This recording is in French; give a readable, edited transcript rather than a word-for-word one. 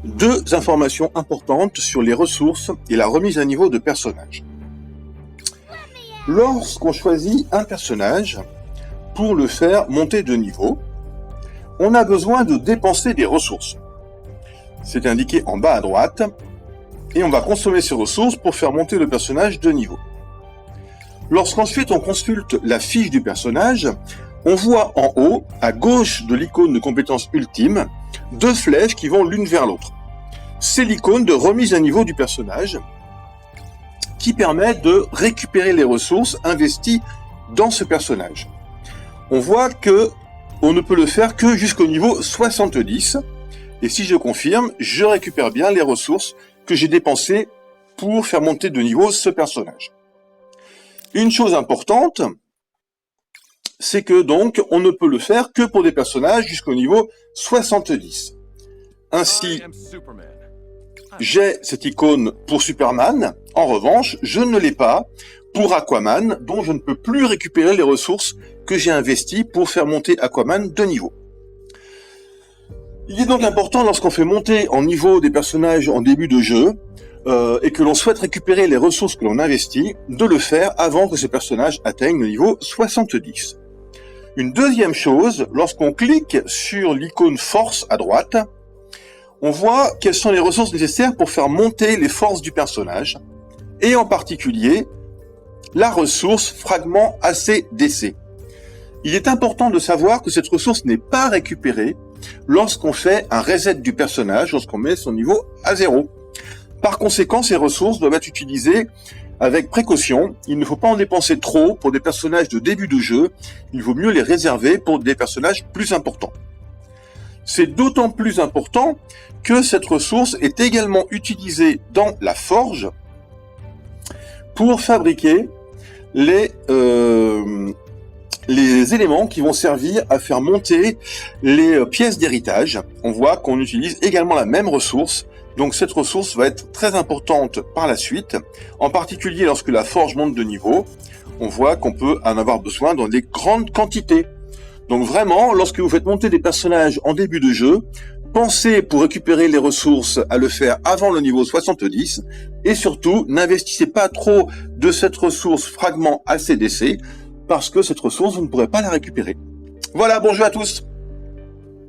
Deux informations importantes sur les ressources et la remise à niveau de personnages. Lorsqu'on choisit un personnage pour le faire monter de niveau, on a besoin de dépenser des ressources. C'est indiqué en bas à droite, et on va consommer ces ressources pour faire monter le personnage de niveau. Lorsqu'ensuite on consulte la fiche du personnage, on voit en haut, à gauche de l'icône de compétence ultime, deux flèches qui vont l'une vers l'autre. C'est l'icône de remise à niveau du personnage qui permet de récupérer les ressources investies dans ce personnage. On voit que on ne peut le faire que jusqu'au niveau 70, et si je confirme, je récupère bien les ressources que j'ai dépensées pour faire monter de niveau ce personnage. Une chose importante, c'est que donc on ne peut le faire que pour des personnages jusqu'au niveau 70. Ainsi, j'ai cette icône pour Superman. En revanche, je ne l'ai pas pour Aquaman, dont je ne peux plus récupérer les ressources que j'ai investies pour faire monter Aquaman de niveau. Il est donc important, lorsqu'on fait monter en niveau des personnages en début de jeu, et que l'on souhaite récupérer les ressources que l'on investit, de le faire avant que ces personnages atteignent le niveau 70. Une deuxième chose, lorsqu'on clique sur l'icône force à droite, on voit quelles sont les ressources nécessaires pour faire monter les forces du personnage, et en particulier, la ressource fragment ACDC. Il est important de savoir que cette ressource n'est pas récupérée lorsqu'on fait un reset du personnage, lorsqu'on met son niveau à 0. Par conséquent, ces ressources doivent être utilisées avec précaution. Il ne faut pas en dépenser trop pour des personnages de début de jeu. Il vaut mieux les réserver pour des personnages plus importants. C'est d'autant plus important que cette ressource est également utilisée dans la forge pour fabriquer les éléments qui vont servir à faire monter les pièces d'héritage. On voit qu'on utilise également la même ressource, donc cette ressource va être très importante par la suite, en particulier lorsque la forge monte de niveau. On voit qu'on peut en avoir besoin dans des grandes quantités. Donc vraiment, lorsque vous faites monter des personnages en début de jeu, pensez pour récupérer les ressources à le faire avant le niveau 70, et surtout, n'investissez pas trop de cette ressource fragment ACDC, parce que cette ressource, vous ne pourrez pas la récupérer. Voilà, bon jeu à tous!